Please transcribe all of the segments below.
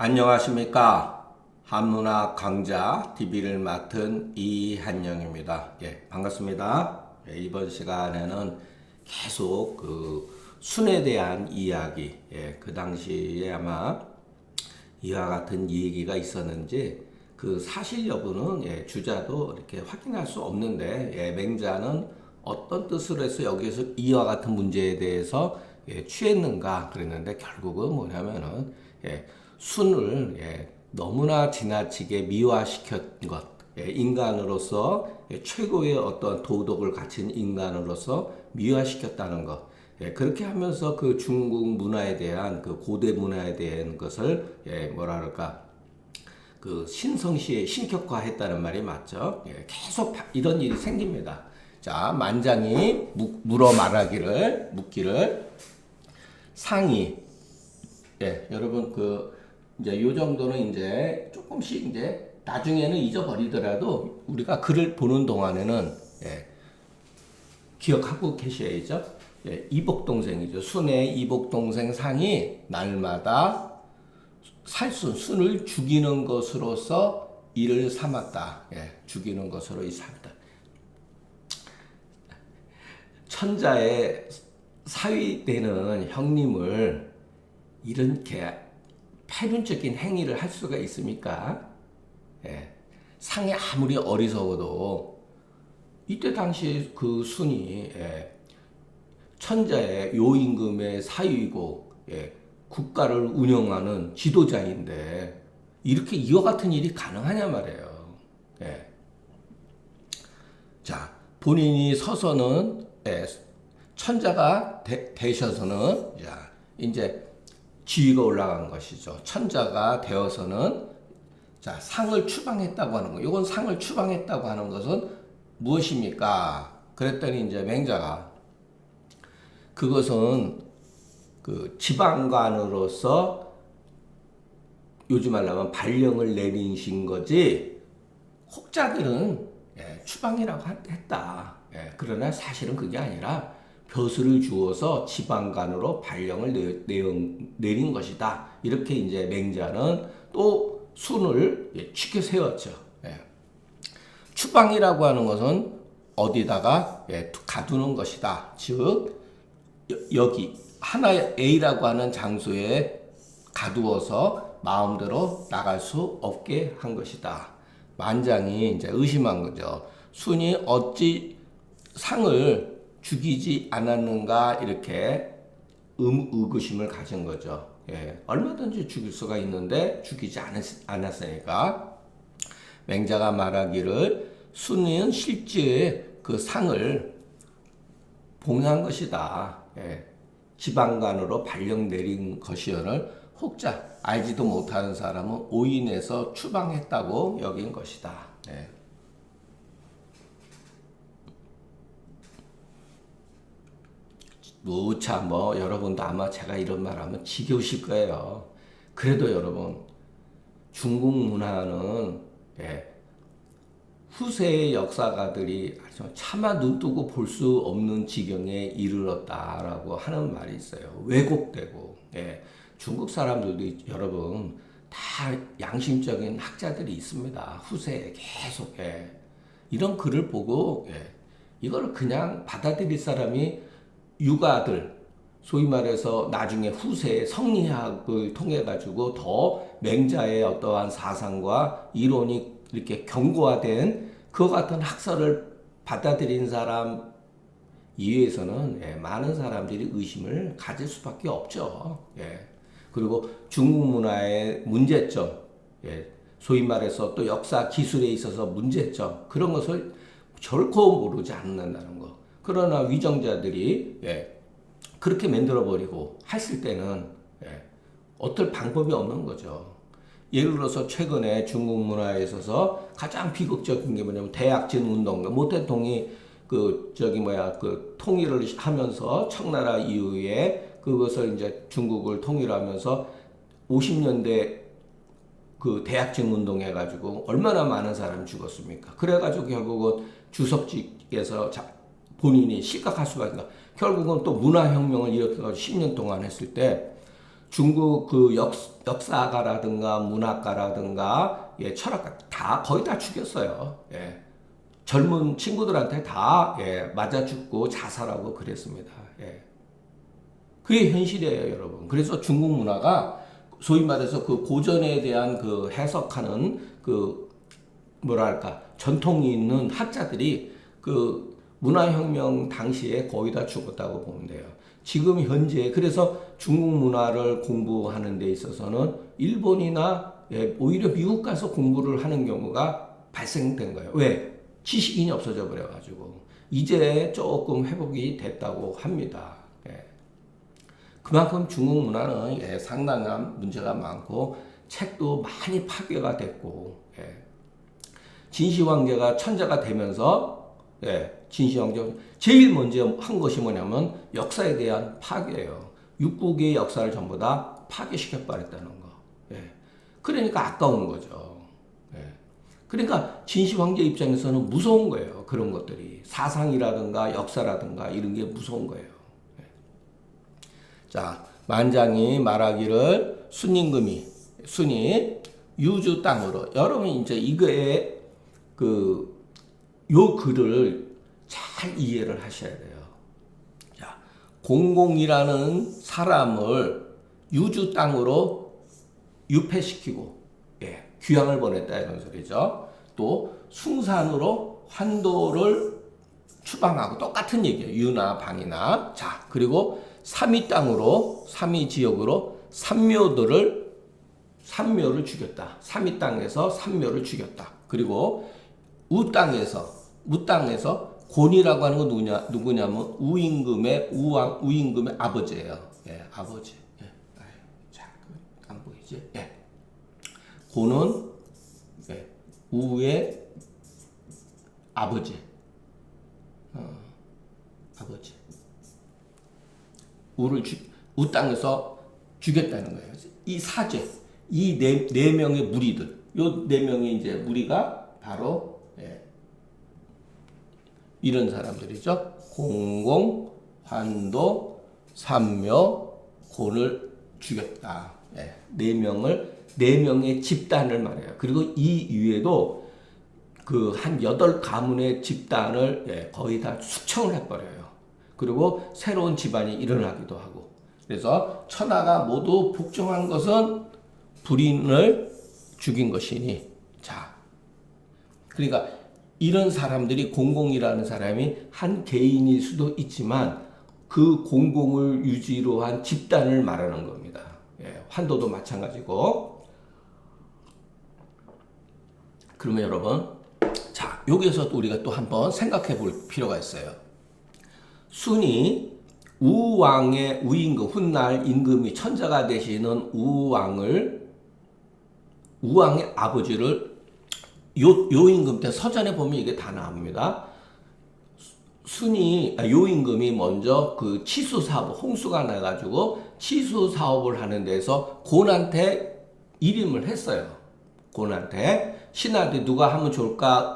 안녕하십니까. 한문학 강좌 DB를 맡은 이한영입니다. 반갑습니다. 이번 시간에는 계속 순에 대한 이야기, 그 당시에 아마 이와 같은 얘기가 있었는지 그 사실 여부는 주자도 이렇게 확인할 수 없는데 맹자는 어떤 뜻으로 해서 여기에서 이와 같은 문제에 대해서 취했는가 그랬는데 결국은 뭐냐면은 순을 너무나 지나치게 미화시킨 것, 인간으로서 최고의 어떤 도덕을 갖춘 인간으로서 미화시켰다는 것. 그렇게 하면서 그 중국 문화에 대한 그 고대 문화에 대한 것을 뭐랄까 그 신성시에 신격화했다는 말이 맞죠. 계속 이런 일이 생깁니다. 자, 만장이 물어 묻기를 상이 여러분 이제 요 정도는 이제 조금씩 이제 나중에는 잊어버리더라도 우리가 글을 보는 동안에는 기억하고 계셔야죠. 이복동생이죠. 순의 이복동생 상이 날마다 순을 죽이는 것으로서 이를 삼았다. 죽이는 것으로 이 삼았다. 천자의 사위되는 형님을 이렇게 패륜적인 행위를 할 수가 있습니까? 상이 아무리 어리석어도 이때 당시 그 순이 천자의 요임금의 사위이고 국가를 운영하는 지도자인데 이렇게 이와 같은 일이 가능하냐 말이에요. 자, 본인이 서서는 천자가 되셔서는 이제 지위가 올라간 것이죠. 천자가 되어서는 상을 추방했다고 하는 거. 이건 상을 추방했다고 하는 것은 무엇입니까? 그랬더니 이제 맹자가 그것은 그 지방관으로서 요즘 말하면 발령을 내리신 거지 혹자들은 추방이라고 했다. 그러나 사실은 그게 아니라 벼슬을 주어서 지방관으로 발령을 내린 것이다. 이렇게 이제 맹자는 또 순을 쉽게 세웠죠. 추방이라고 하는 것은 어디다가 가두는 것이다. 즉 여기 하나의 A라고 하는 장소에 가두어서 마음대로 나갈 수 없게 한 것이다. 만장이 이제 의심한 거죠. 순이 어찌 상을 죽이지 않았는가 이렇게 의구심을 가진 거죠. 얼마든지 죽일 수가 있는데 죽이지 않았으니까 맹자가 말하기를 순은 실제 그 상을 봉한 것이다. 지방관으로 발령 내린 것이여를 혹자 알지도 못하는 사람은 오인해서 추방했다고 여긴 것이다. 무차 여러분도 아마 제가 이런 말하면 지겨우실 거예요. 그래도 여러분 중국 문화는 후세의 역사가들이 차마 눈뜨고 볼 수 없는 지경에 이르렀다라고 하는 말이 있어요. 왜곡되고 중국 사람들도 여러분 다 양심적인 학자들이 있습니다. 후세에 계속 이런 글을 보고 이걸 그냥 받아들일 사람이 유가들 소위 말해서 나중에 후세의 성리학을 통해 가지고 더 맹자의 어떠한 사상과 이론이 이렇게 견고화된 그 같은 학설을 받아들인 사람 이외에서는 많은 사람들이 의심을 가질 수밖에 없죠. 그리고 중국 문화의 문제점, 소위 말해서 또 역사 기술에 있어서 문제점 그런 것을 결코 모르지 않는다는 거. 그러나 위정자들이 그렇게 만들어버리고 했을 때는 어떨 방법이 없는 거죠. 예를 들어서 최근에 중국 문화에 있어서 가장 비극적인 게 뭐냐면 대약진 운동, 모태통이 통일을 하면서 청나라 이후에 그것을 이제 중국을 통일하면서 50년대 그 대약진 운동 해가지고 얼마나 많은 사람이 죽었습니까? 그래가지고 결국은 주석직에서 본인이 실각할 수밖에 없다. 결국은 또 문화혁명을 일으켜가지고 10년 동안 했을 때 중국 그 역사가라든가 문학가라든가 예, 철학가 다 거의 다 죽였어요. 예. 젊은 친구들한테 다 예, 맞아 죽고 자살하고 그랬습니다. 예. 그게 현실이에요, 여러분. 그래서 중국 문화가 소위 말해서 그 고전에 대한 그 해석하는 그 뭐랄까 전통이 있는 학자들이 그 문화혁명 당시에 거의 다 죽었다고 보면 돼요. 지금 현재 그래서 중국 문화를 공부하는 데 있어서는 일본이나 예, 오히려 미국 가서 공부를 하는 경우가 발생된 거예요. 왜? 지식인이 없어져 버려가지고 이제 조금 회복이 됐다고 합니다. 예. 그만큼 중국 문화는 예, 상당한 문제가 많고 책도 많이 파괴가 됐고 예. 진시황제가 천자가 되면서 예, 진시황제 제일 먼저 한 것이 뭐냐면 역사에 대한 파괴예요. 육국의 역사를 전부 다 파괴시켜 버렸다는 거. 예. 그러니까 아까운 거죠. 예. 그러니까 진시황제 입장에서는 무서운 거예요. 그런 것들이 사상이라든가 역사라든가 이런 게 무서운 거예요. 예. 자, 만장이 말하기를 순임금이 순이 유주 땅으로 여러분 이제 이거에 요 글을 잘 이해를 하셔야 돼요. 자, 공공이라는 사람을 유주 땅으로 유폐시키고 예, 귀향을 보냈다 이런 소리죠. 또 숭산으로 환도를 추방하고 똑같은 얘기예요. 유나 방이나 자 그리고 삼위 땅으로 삼위 지역으로 산묘를 죽였다. 삼위 땅에서 산묘를 죽였다. 그리고 우 땅에서 곤이라고 하는 건 누구냐면 우임금의 아버지예요. 예, 아버지. 예. 자, 안 보이지? 예. 곤은 예, 우의 아버지. 아버지. 우 땅에서 죽였다는 거예요. 이 사죄, 이 네 명의 무리들, 요 네 명의 이제 무리가 바로 예, 이런 사람들이죠. 공공, 환도, 산묘, 곤을 죽였다. 예, 네 명의 집단을 말해요. 그리고 이 이외에도 그 한 8가문의 집단을 예, 거의 다 숙청을 해버려요. 그리고 새로운 집안이 일어나기도 하고. 그래서 천하가 모두 복종한 것은 불인을 죽인 것이니. 자, 그러니까 이런 사람들이 공공이라는 사람이 한 개인일 수도 있지만 그 공공을 유지로 한 집단을 말하는 겁니다. 예, 환도도 마찬가지고. 그러면 여러분, 자, 여기에서 우리가 또 한번 생각해 볼 필요가 있어요. 순이 우왕의 우임금, 훗날 임금이 천자가 되시는 우왕의 아버지를 요 임금 때 서전에 보면 이게 다 나옵니다. 요 임금이 먼저 그 치수 사업, 홍수가 나가지고 치수 사업을 하는 데서 곤한테 일임을 했어요. 곤한테 신하들이 누가 하면 좋을까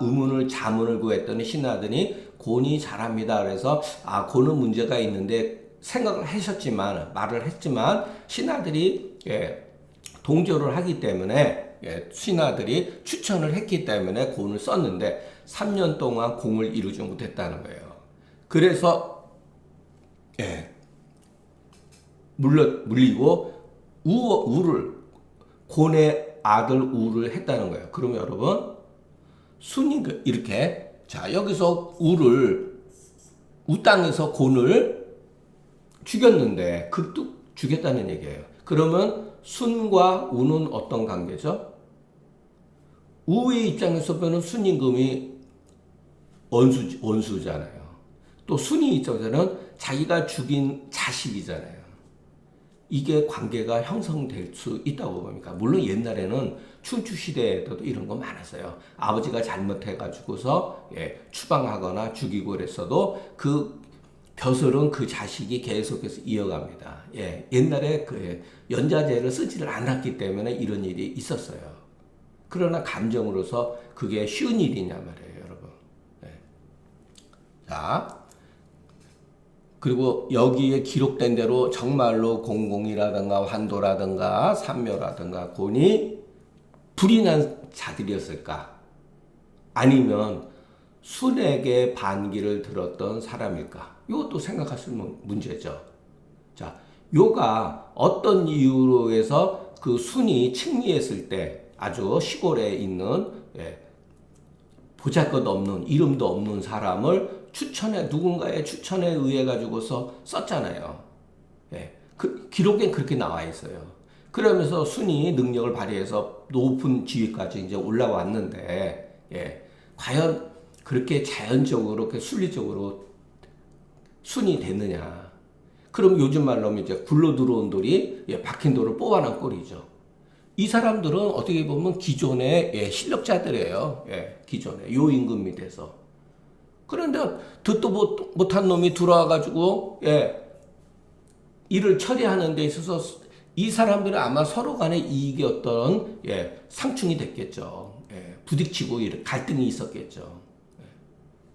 자문을 구했더니 신하들이 곤이 잘합니다. 그래서 곤은 문제가 있는데 말을 했지만 신하들이 예, 동조를 하기 때문에 예, 신하들이 추천을 했기 때문에 곤을 썼는데 3년 동안 공을 이루지 못했다는 거예요. 그래서 예, 물리고 곤의 아들 우를 했다는 거예요. 그러면 여러분 순이 이렇게 자 여기서 우 땅에서 곤을 죽였는데 극도 죽였다는 얘기예요. 그러면 순과 우는 어떤 관계죠? 우의 입장에서 보면 순임금이 원수잖아요. 또 순이 입장에서는 자기가 죽인 자식이잖아요. 이게 관계가 형성될 수 있다고 봅니까? 물론 옛날에는 춘추 시대에도 이런 거 많았어요. 아버지가 잘못해가지고서 예, 추방하거나 죽이고 그랬어도 그 벼슬은 그 자식이 계속해서 이어갑니다. 예, 옛날에 그 연자제를 쓰지를 않았기 때문에 이런 일이 있었어요. 그러나 감정으로서 그게 쉬운 일이냐 말이에요, 여러분. 예. 자, 그리고 여기에 기록된 대로 정말로 공공이라든가 환도라든가 산묘라든가 곤이 불이 난 자들이었을까? 아니면 순에게 반기를 들었던 사람일까? 이것도 생각할 수 있는 문제죠. 자, 요가 어떤 이유로 해서 그 순이 칭리했을 때 아주 시골에 있는 보잘것없는 이름도 없는 사람을 누군가의 추천에 의해 가지고서 썼잖아요. 그 기록엔 그렇게 나와 있어요. 그러면서 순이 능력을 발휘해서 높은 지위까지 이제 올라왔는데, 과연 그렇게 자연적으로, 그렇게 순리적으로 순이 됐느냐? 그럼 요즘 말로 하면 이제 굴러 들어온 돌이 박힌 돌을 뽑아낸 꼴이죠. 이 사람들은 어떻게 보면 기존의 실력자들이에요. 기존에 요 임금 밑에서. 그런데 듣도 못한 놈이 들어와가지고 일을 처리하는 데 있어서 이 사람들은 아마 서로 간의 이익이 어떤 상충이 됐겠죠. 부딪히고 갈등이 있었겠죠.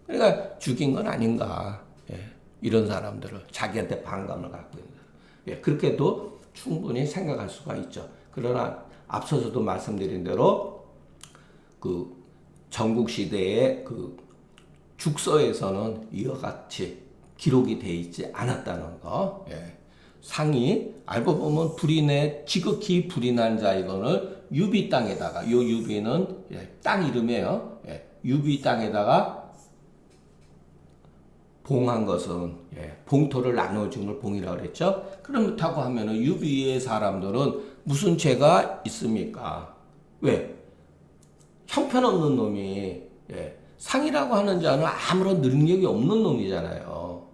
그러니까 죽인 건 아닌가. 이런 사람들을 자기한테 반감을 갖고 있는 그렇게도 충분히 생각할 수가 있죠. 그러나 앞서서도 말씀드린 대로 그 전국 시대의 그 죽서에서는 이와 같이 기록이 돼 있지 않았다는 거. 상이 알고 보면 지극히 불이 난 자 이거는 유비 땅에다가 요 유비는 땅 이름이에요. 유비 땅에다가 봉한 것은 봉토를 나눠준 걸 봉이라고 그랬죠. 그렇다고 하면은 유비의 사람들은 무슨 죄가 있습니까? 왜? 형편없는 놈이 상이라고 하는 자는 아무런 능력이 없는 놈이잖아요.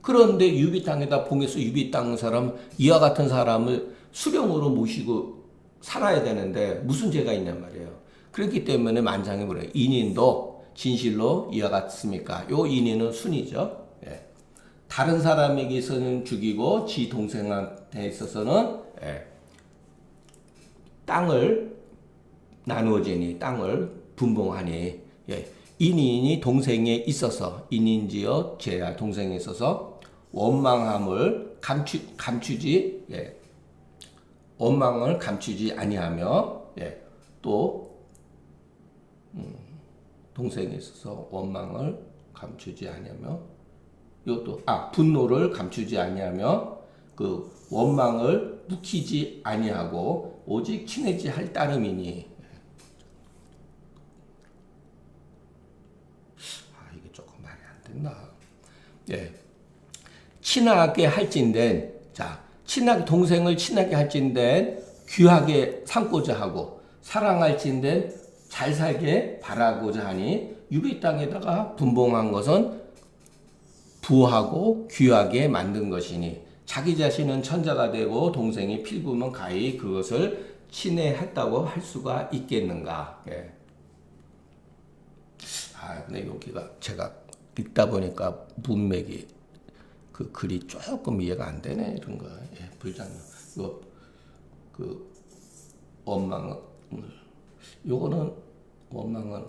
그런데 유비 땅에다 봉해서 유비 땅 사람 이와 같은 사람을 수령으로 모시고 살아야 되는데 무슨 죄가 있냔 말이에요. 그렇기 때문에 만장에 뭐래요? 인인도 진실로 이와 같습니까? 요 인인은 순이죠. 다른 사람에게서는 죽이고 지 동생한테 있어서는 땅을 나누어지니 땅을 분봉하니 인인이 동생에 있어서 인인지어 제야 동생에 있어서 원망함을 감추지 원망을 감추지 아니하며 또 동생에 있어서 원망을 감추지 아니하며 이것도 분노를 감추지 아니하며 그 원망을 묵히지 아니하고 오직 친해지 할 따름이니 이게 조금 말이 안 된다. 친하게 할진된 동생을 친하게 할진된 귀하게 삼고자 하고 사랑할진된 잘 살게 바라고자 하니 유비 땅에다가 분봉한 것은 부하고 귀하게 만든 것이니 자기 자신은 천자가 되고 동생이 필구면 가히 그것을 친애했다고 할 수가 있겠는가. 근데 여기가 제가 읽다 보니까 문맥이 그 글이 조금 이해가 안 되네 이런 거. 불장로 이거 그 원망은 요거는 원망은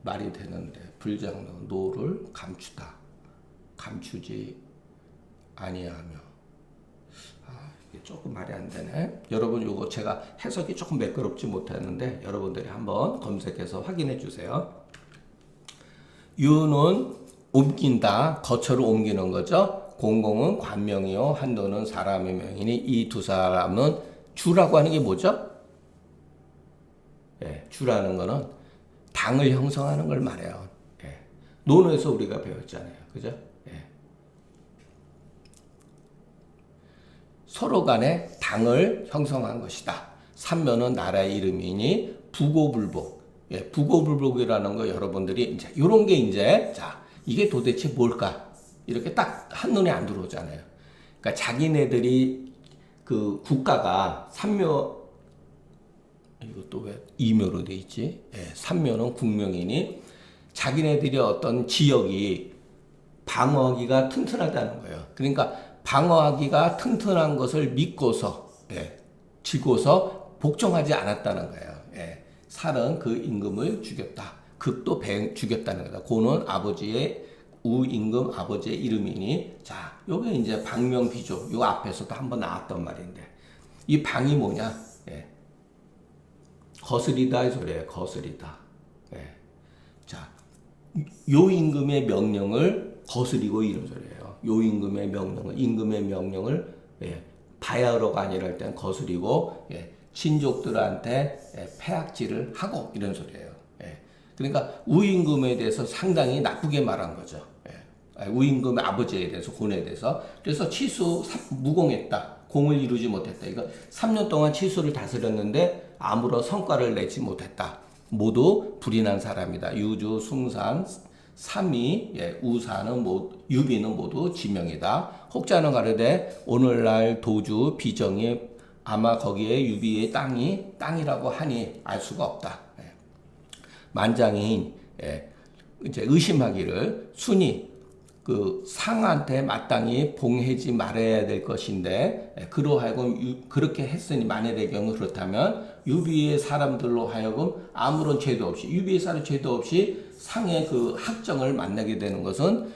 말이 되는데 불장로 노를 감추지 아니하며 이게 조금 말이 안 되네. 여러분 요거 제가 해석이 조금 매끄럽지 못했는데 여러분들이 한번 검색해서 확인해 주세요. 유는 옮긴다, 거처를 옮기는 거죠. 공공은 관명이요, 한도는 사람의 명이니 이 두 사람은 주라고 하는 게 뭐죠? 주라는 거는 당을 형성하는 걸 말해요. 논어에서 우리가 배웠잖아요. 그죠? 서로 간에 당을 형성한 것이다. 삼면은 나라의 이름이니 부고불복. 부고불복이라는 거 여러분들이 이제 요런 게 이제 이게 도대체 뭘까? 이렇게 딱 한눈에 안 들어오잖아요. 그러니까 자기네들이 그 국가가 삼묘 이것도 왜 이묘로 돼 있지? 삼묘는 국명이니 자기네들이 어떤 지역이 방어하기가 튼튼하다는 거예요. 그러니까 방어하기가 튼튼한 것을 믿고서 지고서 복종하지 않았다는 거예요. 살은 그 임금을 죽였다. 극도 죽였다는 거다. 고는 아버지의 우임금 아버지의 이름이니, 자, 요게 이제 방명비조, 요 앞에서도 한번 나왔던 말인데, 이 방이 뭐냐? 예. 거스리다 이 소리예요. 거스리다. 예. 자, 요 임금의 명령을 거스리고 이런 소리예요. 요 임금의 명령을, 임금의 명령을 예. 바야흐로가 아니라 할 땐 거스리고 예. 신족들한테 예. 폐악질을 하고 이런 소리예요. 예. 그러니까 우임금에 대해서 상당히 나쁘게 말한 거죠. 예. 우임금의 아버지에 대해서, 고뇌에 대해서. 그래서 치수 무공했다. 공을 이루지 못했다. 이거 3년 동안 치수를 다스렸는데 아무런 성과를 내지 못했다. 모두 불이 난 사람이다. 유주, 숭산, 삼위, 예, 우사는 유비는 모두 지명이다. 혹자는 가르되 오늘날 도주 비정이 아마 거기에 유비의 땅이라고 하니 알 수가 없다. 예. 만장인 예, 이제 의심하기를 순이 그 상한테 마땅히 봉해지 말아야 될 것인데 그러하여금 그렇게 했으니 만일의 경우 그렇다면 유비의 사람들로 하여금 아무런 죄도 없이 유비의 사람 죄도 없이 상의 그 학정을 만나게 되는 것은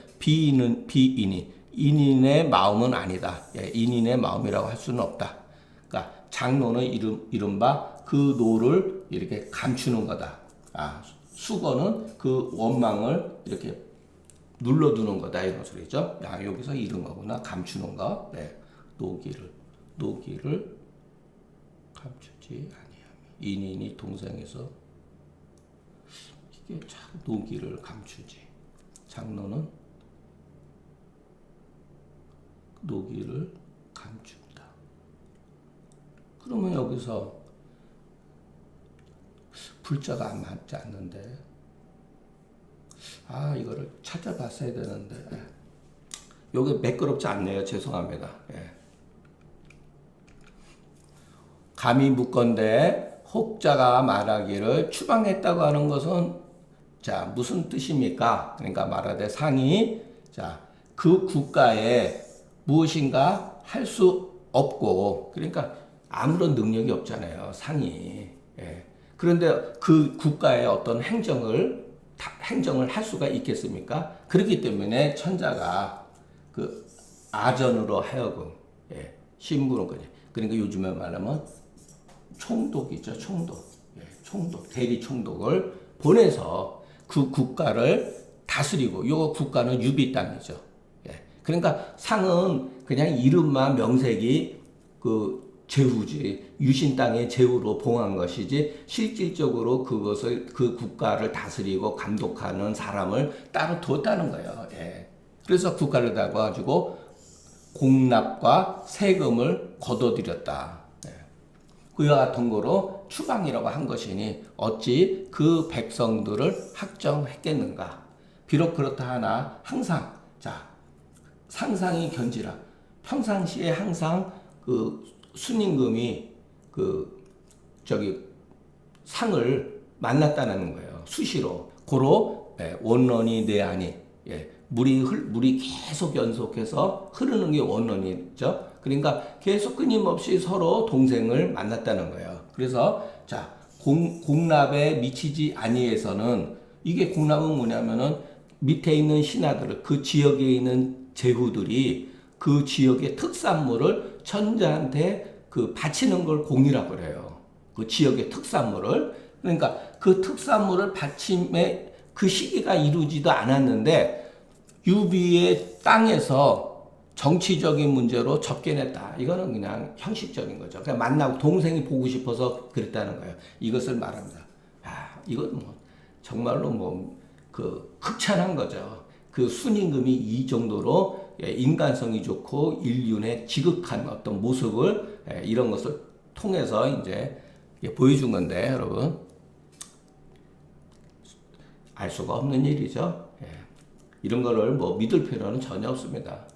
인인의 마음은 아니다. 예, 인인의 마음이라고 할 수는 없다. 그러니까 장로는 이른바 그 노를 이렇게 감추는 거다. 수거는 그 원망을 이렇게 눌러두는 거다 이런 소리죠. 여기서 이런 거구나. 감추는 거. 네. 노기를 감추지 아니하며 인인이 동생에서 이게 참 노기를 감추지. 장로는 노기를 감춘다. 그러면 여기서 불자가 안 맞지 않는데. 이거를 찾아봤어야 되는데. 요게 매끄럽지 않네요. 죄송합니다. 예. 감히 묻건대 혹자가 말하기를 추방했다고 하는 것은 자 무슨 뜻입니까? 그러니까 말하되 상이 자 그 국가에 무엇인가 할 수 없고 그러니까 아무런 능력이 없잖아요. 상이. 예. 그런데 그 국가의 어떤 행정을 할 수가 있겠습니까? 그렇기 때문에 천자가 그 아전으로 하여금 예, 신부는 거지. 그러니까 요즘에 말하면 총독이죠. 총독. 예, 총독, 대리 총독을 보내서 그 국가를 다스리고 요 국가는 유비 땅이죠. 예, 그러니까 상은 그냥 이름만 명색이 그 제후지 유신 땅의 제후로 봉한 것이지 실질적으로 그것을 그 국가를 다스리고 감독하는 사람을 따로 뒀다는 거예요. 예. 그래서 국가를 다 가지고 공납과 세금을 거둬들였다. 예. 그와 같은 거로 추방이라고 한 것이니 어찌 그 백성들을 학정했겠는가? 비록 그렇다 하나 항상 자 상상이 견지라 평상시에 항상 그 순임금이 상을 만났다는 거예요. 수시로. 고로 원론이 내하니 물이 계속 연속해서 흐르는 게 원론이죠. 그러니까 계속 끊임없이 서로 동생을 만났다는 거예요. 그래서 자 공납에 미치지 아니해서는 이게 공납은 뭐냐면은 밑에 있는 신하들 그 지역에 있는 제후들이 그 지역의 특산물을 천자한테 그 바치는 걸 공이라고 그래요. 그 지역의 특산물을. 그러니까 그 특산물을 바침의 그 시기가 이루지도 않았는데 유비의 땅에서 정치적인 문제로 접견했다. 이거는 그냥 형식적인 거죠. 그냥 만나고 동생이 보고 싶어서 그랬다는 거예요. 이것을 말합니다. 이건 뭐 정말로 뭐 그 극찬한 거죠. 그 순임금이 이 정도로 인간성이 좋고 인륜의 지극한 어떤 모습을 이런 것을 통해서 이제 보여준 건데 여러분 알 수가 없는 일이죠. 이런 거를 뭐 믿을 필요는 전혀 없습니다.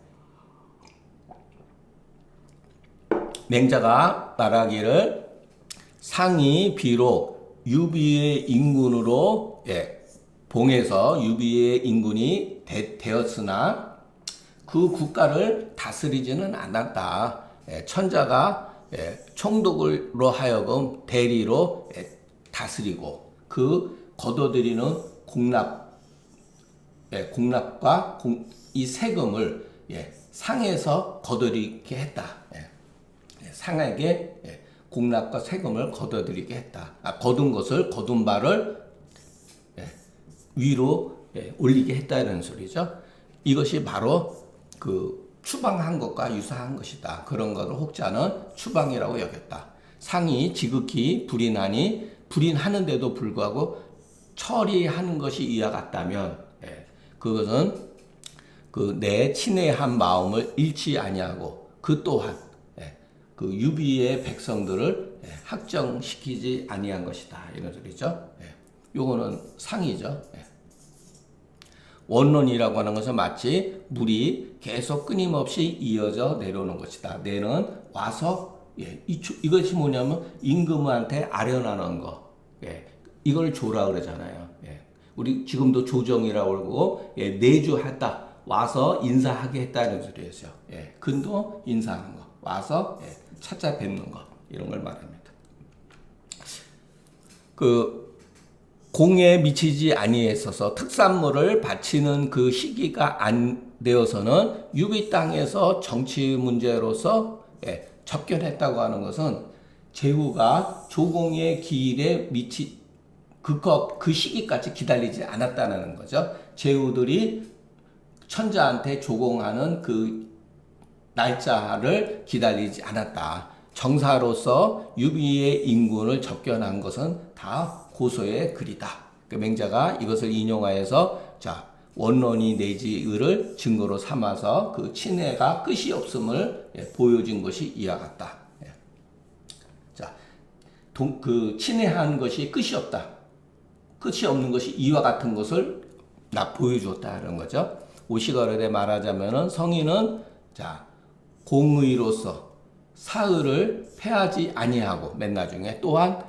맹자가 말하기를 상이 비록 유비의 인군으로 봉해서 유비의 인군이 되었으나 그 국가를 다스리지는 않았다. 천자가 총독으로 하여금 대리로 다스리고 그 거둬들이는 공납 공납과 이 세금을 상에서 거둬들이게 했다. 상에게 공납과 세금을 거둬들이게 했다. 거둔 바를 위로 올리게 했다는 소리죠. 이것이 바로 그 추방한 것과 유사한 것이다. 그런 것을 혹자는 추방이라고 여겼다. 상이 지극히 불인하니 불인하는데도 불구하고 처리하는 것이 이와 같다면 그것은 그 내 친애한 마음을 잃지 아니하고 그 또한 그 유비의 백성들을 확정시키지 아니한 것이다. 이런 소리죠. 요거는 상이죠. 원론이라고 하는 것은 마치 물이 계속 끊임없이 이어져 내려오는 것이다. 내는 와서 이것이 뭐냐면 임금한테 아련하는 거. 이걸 조라 그러잖아요. 우리 지금도 조정이라고 그러고 내주했다. 와서 인사하게 했다는 소리였어요. 근도 인사하는 거. 와서 찾아뵙는 거. 이런 걸 말합니다. 그 공에 미치지 아니했어서 특산물을 바치는 그 시기가 안 되어서는 유비 땅에서 정치 문제로서 접견했다고 하는 것은 제후가 조공의 기일에 그 시기까지 기다리지 않았다는 거죠. 제후들이 천자한테 조공하는 그 날짜를 기다리지 않았다. 정사로서 유비의 인군을 접견한 것은 다 고소의 글이다. 그 맹자가 이것을 인용하여서 원론이 내지 의를 증거로 삼아서 그 친애가 끝이 없음을 보여준 것이 이와 같다. 그 친애한 것이 끝이 없다. 끝이 없는 것이 이와 같은 것을 보여주었다는 거죠. 오시가르데 말하자면은 성인은 공의로서 사의를 패하지 아니하고 맨 나중에 또한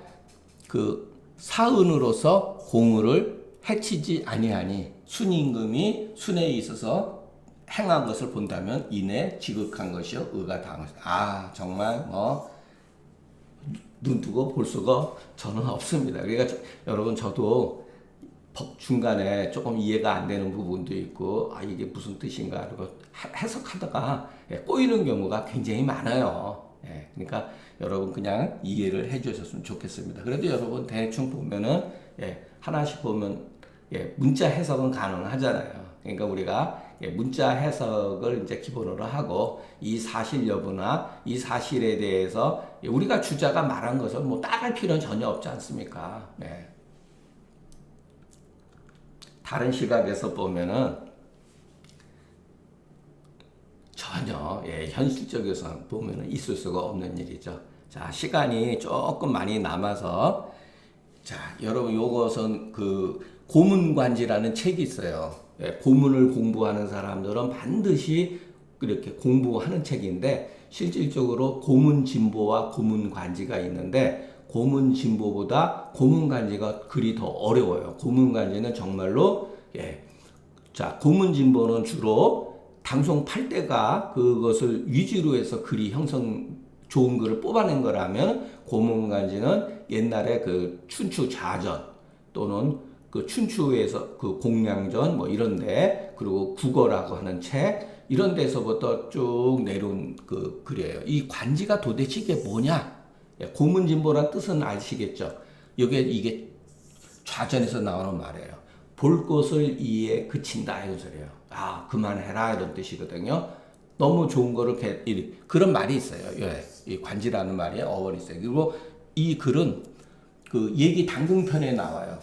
그 사은으로서 공의를 해치지 아니하니 순임금이 순에 있어서 행한 것을 본다면 이내 지극한 것이요 의가 다한 것이다. 정말 눈 뜨고 볼 수가 저는 없습니다. 그러니까 여러분 저도 중간에 조금 이해가 안 되는 부분도 있고 이게 무슨 뜻인가 그리고 해석하다가 꼬이는 경우가 굉장히 많아요. 그러니까 여러분 그냥 이해를 해 주셨으면 좋겠습니다. 그래도 여러분 대충 보면은 하나씩 보면 문자 해석은 가능하잖아요. 그러니까 우리가 문자 해석을 이제 기본으로 하고 이 사실 여부나 이 사실에 대해서 우리가 주자가 말한 것을 뭐 따를 필요는 전혀 없지 않습니까? 다른 시각에서 보면은 전혀 현실적에서 보면은 있을 수가 없는 일이죠. 시간이 조금 많이 남아서 여러분 요것은 그 고문관지라는 책이 있어요. 고문을 공부하는 사람들은 반드시 이렇게 공부하는 책인데 실질적으로 고문진보와 고문관지가 있는데 고문진보보다 고문관지가 글이 더 어려워요. 고문관지는 정말로 고문진보는 주로 당송 8대가 그것을 위주로 해서 글이 좋은 글을 뽑아낸 거라면 고문관지는 옛날에 그 춘추 좌전 또는 그 춘추에서 그 공량전 뭐 이런데 그리고 국어라고 하는 책 이런 데서부터 쭉 내려온 그 글이에요. 이 관지가 도대체 이게 뭐냐? 고문진보란 뜻은 아시겠죠? 이게 좌전에서 나오는 말이에요. 볼 것을 이에 그친다 이런 소리예요. 그만해라 이런 뜻이거든요. 너무 좋은 거를 그런 말이 있어요. 이 관지라는 말이 어원이 있어요. 그리고 이 글은 그 얘기 당궁편에 나와요.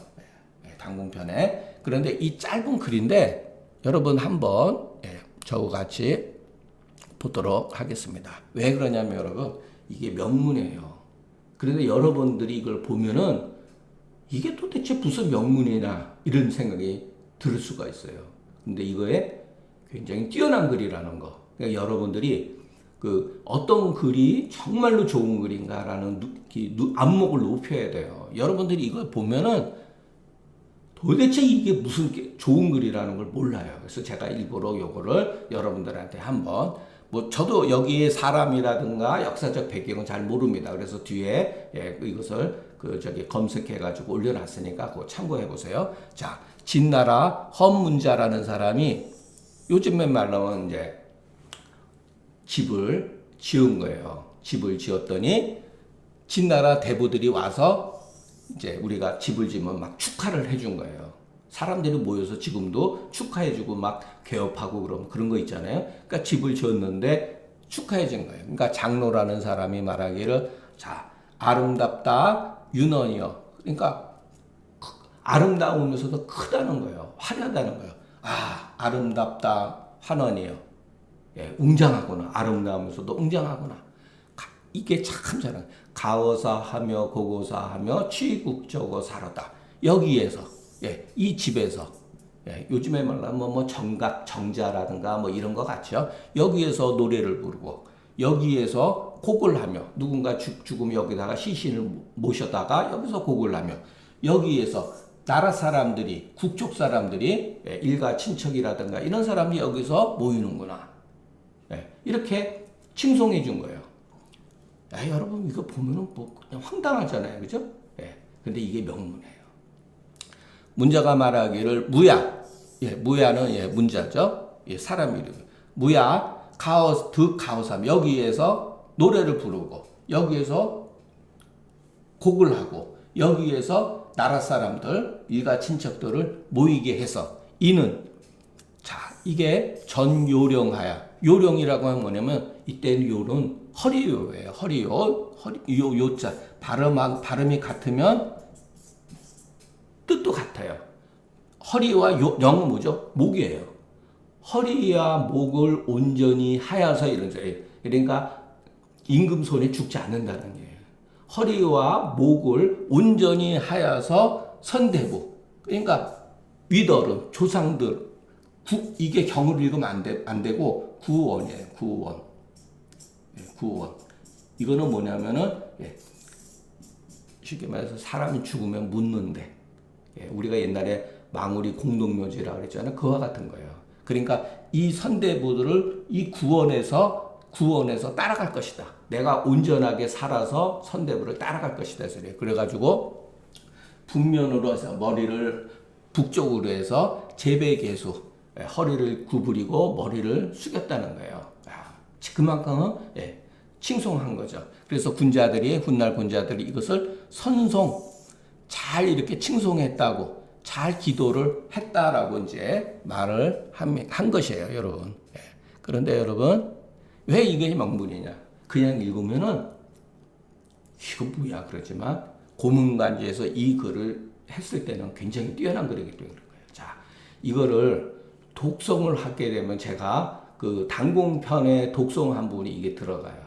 당궁편에. 그런데 이 짧은 글인데 여러분 한번 저와 같이 보도록 하겠습니다. 왜 그러냐면 여러분 이게 명문이에요. 그런데 여러분들이 이걸 보면은 이게 도대체 무슨 명문이나 이런 생각이 들 수가 있어요. 근데 이거에 굉장히 뛰어난 글이라는 거. 그러니까 여러분들이 그 어떤 글이 정말로 좋은 글인가라는 안목을 높여야 돼요. 여러분들이 이걸 보면은 도대체 이게 무슨 좋은 글이라는 걸 몰라요. 그래서 제가 일부러 요거를 여러분들한테 한번 뭐 저도 여기에 사람이라든가 역사적 배경은 잘 모릅니다. 그래서 뒤에 이것을 검색해 가지고 올려놨으니까 그거 참고해 보세요. 자, 진나라 헌문자라는 사람이 요즘에 말로는 이제 집을 지은 거예요. 집을 지었더니 진나라 대부들이 와서 이제 우리가 집을 지으면 막 축하를 해준 거예요. 사람들이 모여서 지금도 축하해주고 막 개업하고 그런 거 있잖아요. 그러니까 집을 지었는데 축하해준 거예요. 그러니까 장로라는 사람이 말하기를 자, 아름답다 윤원이여. 그러니까 아름다우면서도 크다는 거예요. 화려하다는 거예요. 아, 아름답다 환원이여. 웅장하구나. 아름다우면서도 웅장하구나. 이게 참 잘하는. 가어사하며 고고사하며 취국적어 사로다. 여기에서 이 집에서 요즘에 말하면 뭐 정각 정자라든가 뭐 이런 거 같죠. 여기에서 노래를 부르고 여기에서 곡을 하며 누군가 죽으면 여기다가 시신을 모셔다가 여기서 곡을 하며 여기에서 나라 사람들이 국족 사람들이 일가 친척이라든가 이런 사람이 여기서 모이는구나. 이렇게 칭송해 준 거예요. 여러분 이거 보면은 뭐 그냥 황당하잖아요, 그죠? 근데 이게 명문이에요. 문자가 말하기를 무야, 무야는 문자죠, 사람 이름. 무야 가오삼 여기에서 노래를 부르고 여기에서 곡을 하고 여기에서 나라 사람들 일가 친척들을 모이게 해서 이는 자 이게 전요령하야. 요령이라고 하면 뭐냐면 이때는 요는 허리요예요. 요자 발음이 같으면 뜻도 같아요. 허리와 영은 뭐죠? 목이에요. 허리와 목을 온전히 하여서 이런 소리예요. 그러니까 임금손에 죽지 않는다는 거예요. 허리와 목을 온전히 하여서 선대부. 그러니까 위더른 조상들 이게 경을 읽으면 안 되고 구원이에요. 구원. 이거는 뭐냐면은 쉽게 말해서 사람이 죽으면 묻는데 우리가 옛날에 망우리 공동묘지라고 그랬잖아요. 그와 같은 거예요. 그러니까 이 선대부들을 이 구원에서 따라갈 것이다. 내가 온전하게 살아서 선대부를 따라갈 것이다. 그래가지고 북면으로 해서 머리를 북쪽으로 해서 제배개수 허리를 구부리고 머리를 숙였다는 거예요. 그만큼은 칭송한 거죠. 그래서 훗날 군자들이 이것을 선송 잘 이렇게 칭송했다고 잘 기도를 했다라고 이제 말을 한 것이에요, 여러분. 그런데 여러분 왜 이게 명문이냐? 그냥 읽으면은 이거 뭐야 그러지만 고문간지에서 이 글을 했을 때는 굉장히 뛰어난 글이기 때문에 그런 거예요. 자, 이거를 독송을 하게 되면 제가 그 단공편에 독송한 부분이 이게 들어가요.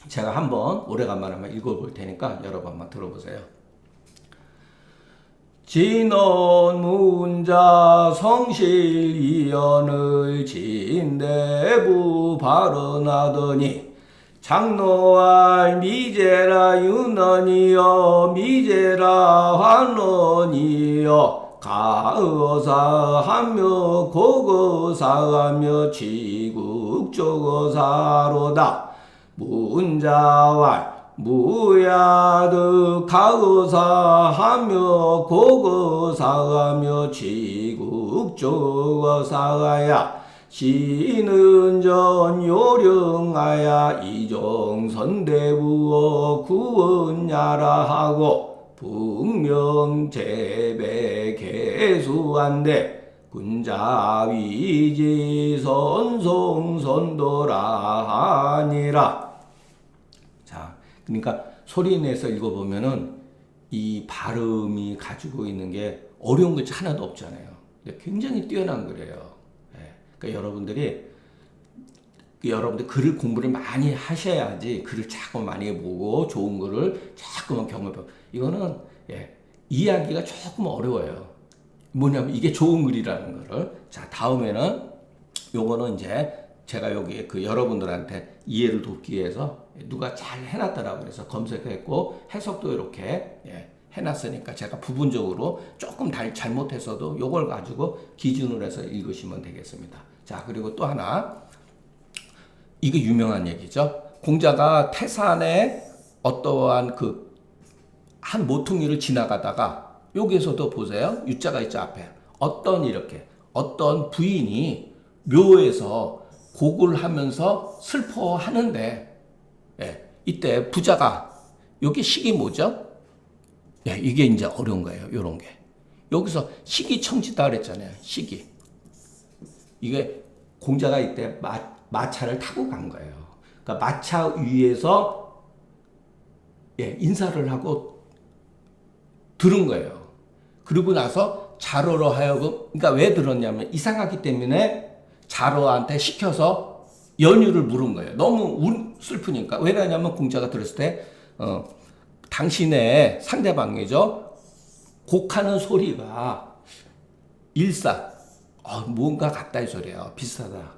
제가 한번 오래간만에 한번 읽어볼 테니까 여러분 한번 들어보세요. 진언 문자 성실이연을 진대부 발언하더니 장로할 미제라 윤언이여 미제라 환언이여 가의사하며 고거사하며 지국조거사로다 문자왈 무야득 가의사하며 고거사하며 지국조거사하야 시는 전 요령하야 이정선대부어 구원야라 하고 분명 제배 개수한데 군자위지 선송선도라 하니라. 자, 그러니까 소리내서 읽어보면은 이 발음이 가지고 있는 게 어려운 것이 하나도 없잖아요. 근데 굉장히 뛰어난 글이에요. 그러니까 여러분들 글을 공부를 많이 하셔야지 글을 자꾸 많이 보고 좋은 글을 자꾸만 경험해요. 이거는 이해하기가 조금 어려워요. 뭐냐면 이게 좋은 글이라는 거를. 자, 다음에는 요거는 이제 제가 여기 그 여러분들한테 이해를 돕기 위해서 누가 잘 해놨더라고요. 그래서 검색했고 해석도 이렇게 해놨으니까 제가 부분적으로 조금 잘못했어도 요걸 가지고 기준으로 해서 읽으시면 되겠습니다. 자, 그리고 또 하나 이게 유명한 얘기죠. 공자가 태산에 어떠한 그 한 모퉁이를 지나가다가 여기에서도 보세요. 유자가 있죠 앞에. 어떤 부인이 묘에서 곡을 하면서 슬퍼하는데 이때 부자가 여기 식이 뭐죠? 이게 이제 어려운 거예요. 요런 게. 여기서 식이청지다 그랬잖아요. 식이. 이게 공자가 이때 마차를 타고 간 거예요. 그러니까 마차 위에서 인사를 하고 들은 거예요. 그리고 나서 자로로 하여금, 그러니까 왜 들었냐면 이상하기 때문에 자로한테 시켜서 연유를 물은 거예요. 너무 슬프니까. 왜냐하면 공자가 들었을 때 당신의 상대방이죠. 곡하는 소리가 뭔가 같다 이 소리예요. 비슷하다.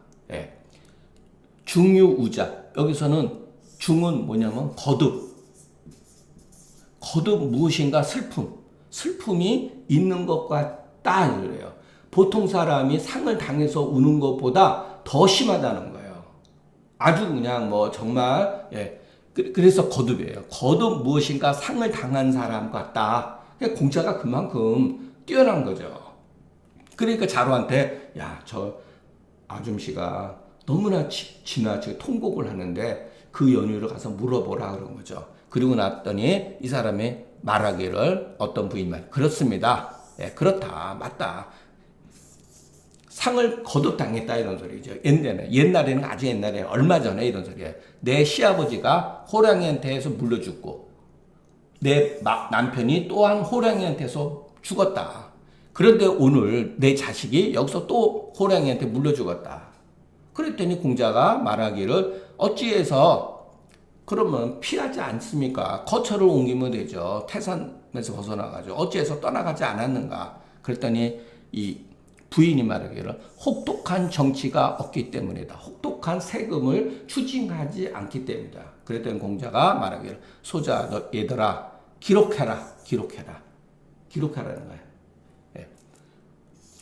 중유우자. 여기서는 중은 뭐냐면 거듭 무엇인가 슬픔이 있는 것 같다 이래요. 보통 사람이 상을 당해서 우는 것보다 더 심하다는 거예요. 아주 그냥 뭐 정말 그래서 거듭이에요. 거듭 무엇인가 상을 당한 사람 같다. 공자가 그만큼 뛰어난 거죠. 그러니까 자로한테 저 아줌씨가 너무나 지나치게 통곡을 하는데 그 연유를 가서 물어보라 그런 거죠. 그리고 났더니 이 사람이 말하기를 어떤 부인만 그렇습니다. 그렇다. 맞다. 상을 거듭당했다 이런 소리죠. 옛날에는 아주 옛날에 얼마 전에 이런 소리예요. 내 시아버지가 호랑이한테서 물려 죽고 내 남편이 또한 호랑이한테서 죽었다. 그런데 오늘 내 자식이 여기서 또 호랑이한테 물려 죽었다. 그랬더니 공자가 말하기를 어찌해서 그러면 피하지 않습니까? 거처를 옮기면 되죠. 태산에서 벗어나가지고 어찌해서 떠나가지 않았는가? 그랬더니 이 부인이 말하기를 혹독한 정치가 없기 때문이다. 혹독한 세금을 추징하지 않기 때문이다. 그랬더니 공자가 말하기를 소자 너 얘들아 기록하라는 거예요.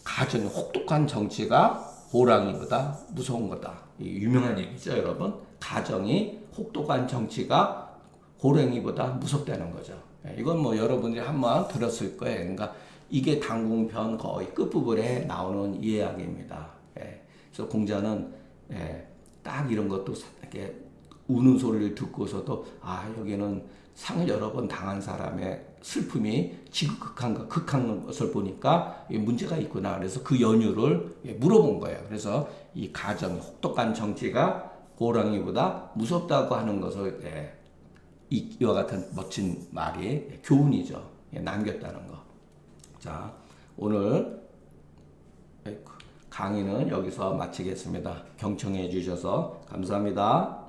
가정의 혹독한 정치가 호랑이보다 무서운 거다. 유명한 얘기죠, 여러분. 가정이 혹독한 정치가 호랑이보다 무섭다는 거죠. 이건 뭐 여러분들이 한번 들었을 거예요. 그러니까 이게 당궁편 거의 끝부분에 나오는 이야기입니다. 그래서 공자는 딱 이런 것도 이렇게 우는 소리를 듣고서도 여기는 상을 여러 번 당한 사람의 슬픔이 극한 것을 보니까 문제가 있구나. 그래서 그 연유를 물어본 거예요. 그래서 이 가정, 혹독한 정치가 호랑이보다 무섭다고 하는 것을 이와 같은 멋진 말이 교훈이죠. 남겼다는 거. 자, 오늘 강의는 여기서 마치겠습니다. 경청해 주셔서 감사합니다.